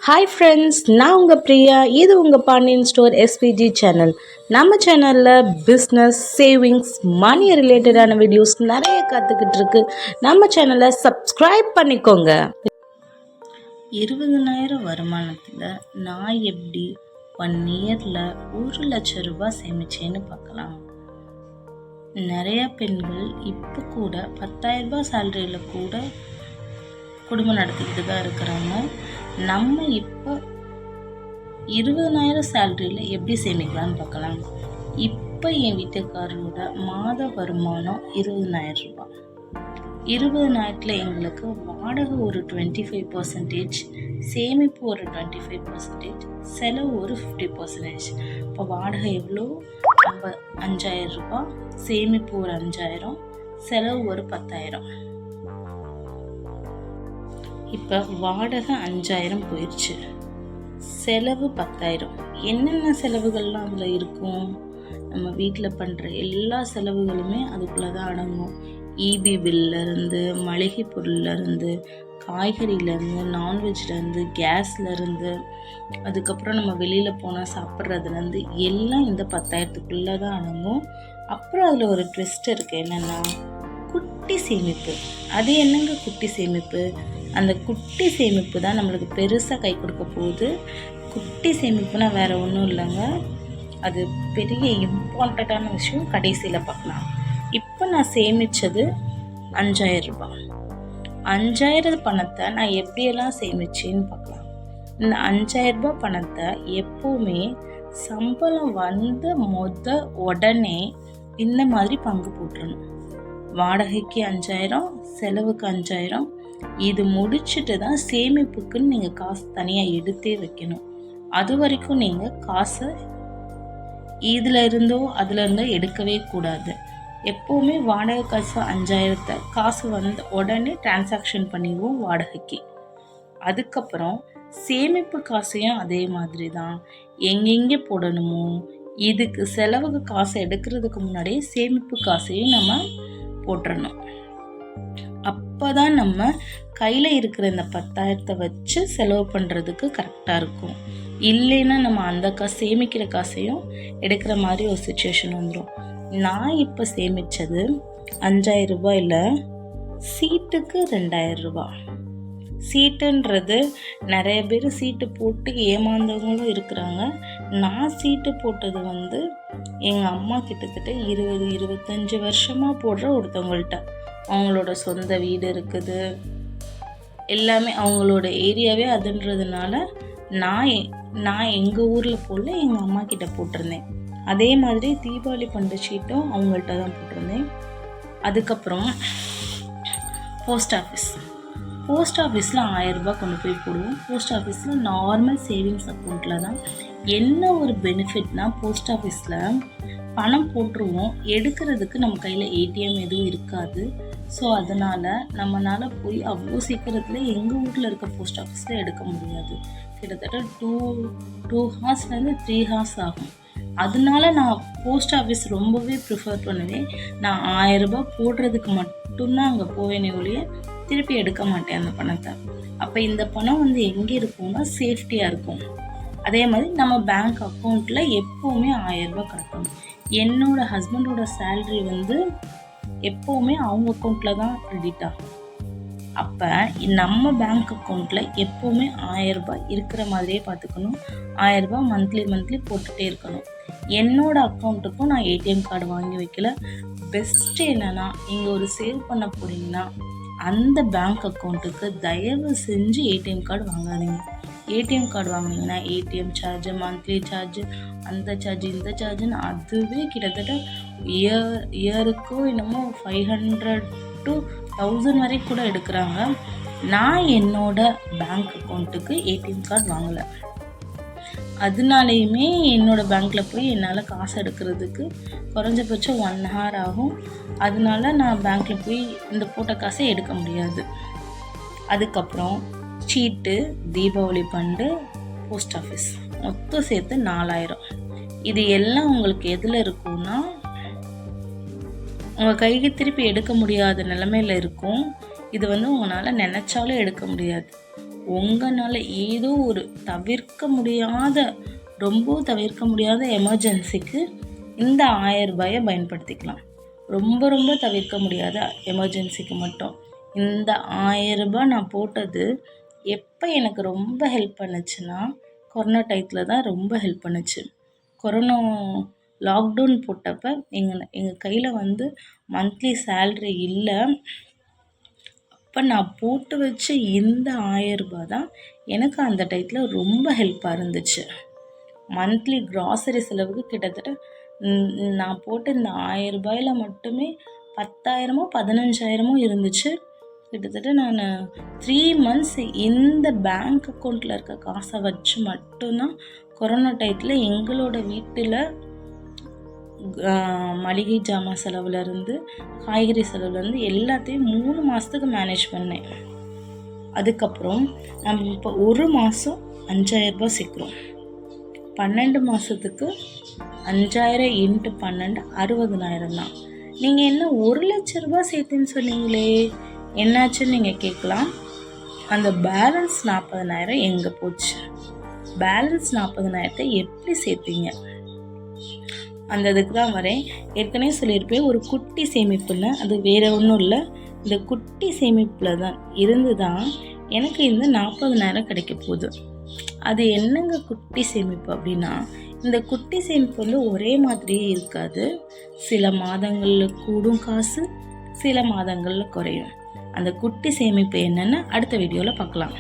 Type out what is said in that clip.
Hi friends, நான் உங்கள் பிரியா. இது உங்கள் பாண்டியன் ஸ்டோர் எஸ்பிஜி சேனல். நம்ம சேனலில் பிஸ்னஸ், சேவிங்ஸ், மணி ரிலேட்டடான வீடியோஸ் நிறைய கற்றுக்கிட்டு இருக்கு. நம்ம சேனலை சப்ஸ்கிரைப் பண்ணிக்கோங்க. 20,000 வருமானத்தில் நான் எப்படி 1 இயரில் 1,00,000 ரூபாய் சேமிச்சேன்னு பார்க்கலாம். நிறைய பெண்கள் இப்போ கூட 10,000 ரூபாய் சேலரியில் கூட குடும்பம் நடத்திக்கிட்டு தான் இருக்கிறாங்க. நம்ம இப்போ 20,000 சேலரியில் எப்படி சேமிக்கலான்னு பார்க்கலாம். இப்போ என் வீட்டுக்காரரோட மாத வருமானம் 20,000 ரூபாய். 20,000 எங்களுக்கு வாடகை ஒரு 25%, சேமிப்பு ஒரு 25%, செலவு ஒரு 50%. இப்போ வாடகை எவ்வளோ? 5,000 ரூபாய், சேமிப்பு ஒரு 5,000, செலவு ஒரு 10,000. இப்போ வாடகை 5,000 போயிடுச்சு, செலவு 10,000. என்னென்ன செலவுகள்லாம் அதில் இருக்கும்? நம்ம வீட்டில் பண்ணுற எல்லா செலவுகளுமே அதுக்குள்ளே தான் அடங்கும். இபி பில்லேருந்து, மளிகை பொருள்லேருந்து, காய்கறியிலேருந்து, நான்வெஜ்லேருந்து, கேஸ்லேருந்து, அதுக்கப்புறம் நம்ம வெளியில் போனால் சாப்பிட்றதுலேருந்து எல்லாம் இந்த 10,000க்குள்ளே தான் அடங்கும். அப்புறம் அதில் ஒரு ட்விஸ்ட் இருக்குது. என்னென்னா குட்டி சேமிப்பு. அது என்னங்க குட்டி சேமிப்பு? அந்த குட்டி சேமிப்பு தான் நம்மளுக்கு பெருசாக கை கொடுக்க போகுது. குட்டி சேமிப்புனா வேறு ஒன்றும் இல்லைங்க, அது பெரிய இம்பார்ட்டண்ட்டான விஷயம். கடைசியில் பார்க்கலாம். இப்போ நான் சேமித்தது 5,000 ரூபாய். 5,000 பணத்தை நான் எப்படியெல்லாம் சேமிச்சேன்னு பார்க்கலாம். இந்த 5,000 ரூபாய் பணத்தை எப்போவுமே சம்பளம் வந்த உடனே இந்த மாதிரி பங்கு போட்டுறணும். வாடகைக்கு 5,000, செலவுக்கு 5,000. இது முடிச்சுட்டு தான் சேமிப்புக்குன்னு நீங்கள் காசு தனியாக எடுத்தே வைக்கணும். அது வரைக்கும் நீங்கள் காசை இதில் இருந்தோ எடுக்கவே கூடாது. எப்போவுமே வாடகை காசு 5,000 காசு வந்த உடனே டிரான்சாக்ஷன் பண்ணிடுவோம் வாடகைக்கு. அதுக்கப்புறம் சேமிப்பு காசையும் அதே மாதிரி தான் எங்கெங்கே போடணுமோ, இதுக்கு செலவுக்கு காசை எடுக்கிறதுக்கு முன்னாடியே சேமிப்பு காசையும் நம்ம போட்டுறணும். அப்போ தான் நம்ம கையில் இருக்கிற இந்த 10,000 வச்சு செலவு பண்ணுறதுக்கு கரெக்டாக இருக்கும். இல்லைன்னா நம்ம அந்த சேமிக்கிற காசையும் எடுக்கிற மாதிரி ஒரு சுச்சுவேஷன் வந்துடும். நான் இப்போ சேமித்தது 5,000 ரூபாயில் சீட்டுக்கு 2,000 ரூபாய். சீட்டுன்றது நிறைய பேர் சீட்டு போட்டு ஏமாந்தவங்களும் இருக்கிறாங்க. நான் சீட்டு போட்டது எங்கள் அம்மா கிட்டத்தட்ட 20-25 வருஷமாக போடுற ஒருத்தவங்கள்ட்ட. அவங்களோட சொந்த வீடு இருக்குது, எல்லாமே அவங்களோட ஏரியாவே அதுன்றதுனால நான் எங்கள் ஊரில் போடல, எங்கள் அம்மா கிட்ட போட்டிருந்தேன். அதே மாதிரி தீபாவளி பண்டிகை சீட்டும் அவங்கள்ட்ட தான் போட்டிருந்தேன். அதுக்கப்புறம் போஸ்ட் ஆஃபீஸில் 1,000 ரூபாய் கொண்டு போய் போடுவோம். போஸ்ட் ஆஃபீஸில் நார்மல் சேவிங்ஸ் அக்கௌண்ட்டில் தான். என்ன ஒரு பெனிஃபிட்னால், போஸ்ட் ஆஃபீஸில் பணம் போட்டுருவோம், எடுக்கிறதுக்கு நம்ம கையில் ஏடிஎம் எதுவும் இருக்காது. ஸோ அதனால் நம்மளால் போய் அவ்வளோ சீக்கிரத்தில் எங்கள் ஊரில் இருக்க போஸ்ட் ஆஃபீஸில் எடுக்க முடியாது. கிட்டத்தட்ட 2 ஹார்ஸ்லேருந்து 3 ஹார்ஸ் ஆகும். அதனால நான் போஸ்ட் ஆஃபீஸ் ரொம்பவே ப்ரிஃபர் பண்ணுவேன். நான் 1,000 ரூபாய் போடுறதுக்கு மட்டும்தான் அங்கே போவேனே ஒழிய திருப்பி எடுக்க மாட்டேன் அந்த பணத்தை. அப்போ இந்த பணம் எங்கே இருக்கும்னா சேஃப்டியாக இருக்கும். அதே மாதிரி நம்ம பேங்க் அக்கௌண்ட்டில் எப்போவுமே 1,000 ரூபாய் கிடக்கும். என்னோடய ஹஸ்பண்டோட சேல்ரி எப்போவுமே அவங்க அக்கௌண்ட்டில் தான் கிரெடிட் ஆகும். அப்போ நம்ம பேங்க் அக்கௌண்ட்டில் எப்போவுமே 1,000 ரூபாய் இருக்கிற மாதிரியே பார்த்துக்கணும். 1,000 ரூபாய் மந்த்லி போட்டுகிட்டே இருக்கணும். என்னோடய அக்கௌண்ட்டுக்கும் நான் ஏடிஎம் கார்டு வாங்கி வைக்கல. பெஸ்ட்டு என்னென்னா, நீங்கள் ஒரு சேவ் பண்ண போகிறீங்கன்னா அந்த பேங்க் அக்கௌண்ட்டுக்கு தயவு செஞ்சு ஏடிஎம் கார்டு வாங்காதீங்க. ஏடிஎம் கார்டு வாங்கினீங்கன்னா ஏடிஎம் சார்ஜு, மந்த்லி சார்ஜு, அந்த சார்ஜு, இந்த சார்ஜுன்னு அதுவே கிட்டத்தட்ட இயருக்கோ என்னமோ 500 to 1,000 வரை கூட எடுக்கிறாங்க. நான் என்னோட பேங்க் அக்கௌண்ட்டுக்கு ஏடிஎம் கார்டு வாங்கலை. அதனாலேயுமே என்னோடய பேங்க்கில் போய் என்னால் காசு எடுக்கிறதுக்கு குறைஞ்சபட்சம் 1 hour ஆகும். அதனால நான் பேங்க்கில் போய் இந்த போட்ட காசை எடுக்க முடியாது. அதுக்கப்புறம் சீட்டு, தீபாவளி பண்டு, போஸ்ட் ஆஃபீஸ் மொத்தம் சேர்த்து 4,000. இது எல்லாம் உங்களுக்கு எதில் இருக்கும்னா, உங்கள் கைக்கு திருப்பி எடுக்க முடியாத நிலைமையில் இருக்கும். இது உங்களால் நினச்சாலும் எடுக்க முடியாது. உங்களால் ஏதோ ஒரு ரொம்ப தவிர்க்க முடியாத எமர்ஜென்சிக்கு இந்த 1000 ரூபாயை பயன்படுத்திக்கலாம். ரொம்ப ரொம்ப தவிர்க்க முடியாத எமர்ஜென்சிக்கு மட்டும் இந்த 1000 ரூபாய் நான் போட்டது எப்போ எனக்கு ரொம்ப ஹெல்ப் பண்ணுச்சுன்னா, கொரோனா டயத்தில் தான் ரொம்ப ஹெல்ப் பண்ணுச்சு. கொரோனா லாக்டவுன் போட்டப்போ எங்கள் கையில் மந்த்லி சேல்ரி இல்லை. அப்போ நான் போட்டு வச்ச இந்த 1000 ரூபாய் தான் எனக்கு அந்த டயத்தில் ரொம்ப ஹெல்ப்பாக இருந்துச்சு. மந்த்லி க்ராசரி செலவுக்கு கிட்டத்தட்ட நான் போட்ட இந்த 1000 ரூபாயில் மட்டுமே 10,000மோ 15,000மோ இருந்துச்சு. கிட்டத்தட்ட நான் 3 மந்த்ஸ் இந்த பேங்க் அக்கௌண்ட்டில் இருக்க காசை வச்சு மட்டும்தான் கொரோனா டயத்தில் எங்களோட வீட்டில் மளிகை ஜாமான் செலவுலேருந்து காய்கறி செலவுலேருந்து எல்லாத்தையும் 3 மாதத்துக்கு மேனேஜ் பண்ணேன். அதுக்கப்புறம் நம்ம இப்போ ஒரு மாதம் 5,000 ரூபாய் சேர்க்குறோம். 12 மாதத்துக்கு 5,000 × 12 60,000 தான். நீங்கள் என்ன 1,00,000 ரூபாய் சேர்த்துன்னு சொன்னீங்களே, என்னாச்சுன்னு நீங்கள் கேட்கலாம். அந்த பேலன்ஸ் 40,000 எங்கே போச்சு? பேலன்ஸ் 40,000 எப்படி சேர்த்தீங்க? அந்த இதுக்கு தான் வரேன். ஏற்கனவே சொல்லியிருப்பேன், ஒரு குட்டி சேமிப்புன்னு. அது வேறு ஒன்றும் இல்லை, இந்த குட்டி சேமிப்பில் தான் இருந்து தான் எனக்கு இந்த 40,000 கிடைக்க போகுது. அது என்னங்க குட்டி சேமிப்பு அப்படின்னா, இந்த குட்டி சேமிப்பு ஒரே மாதிரியே இருக்காது. சில மாதங்களில் கூடும் காசு, சில மாதங்களில் குறையும். அந்த குட்டி சேமிப்பு என்னென்னு அடுத்த வீடியோவில் பார்க்கலாம்.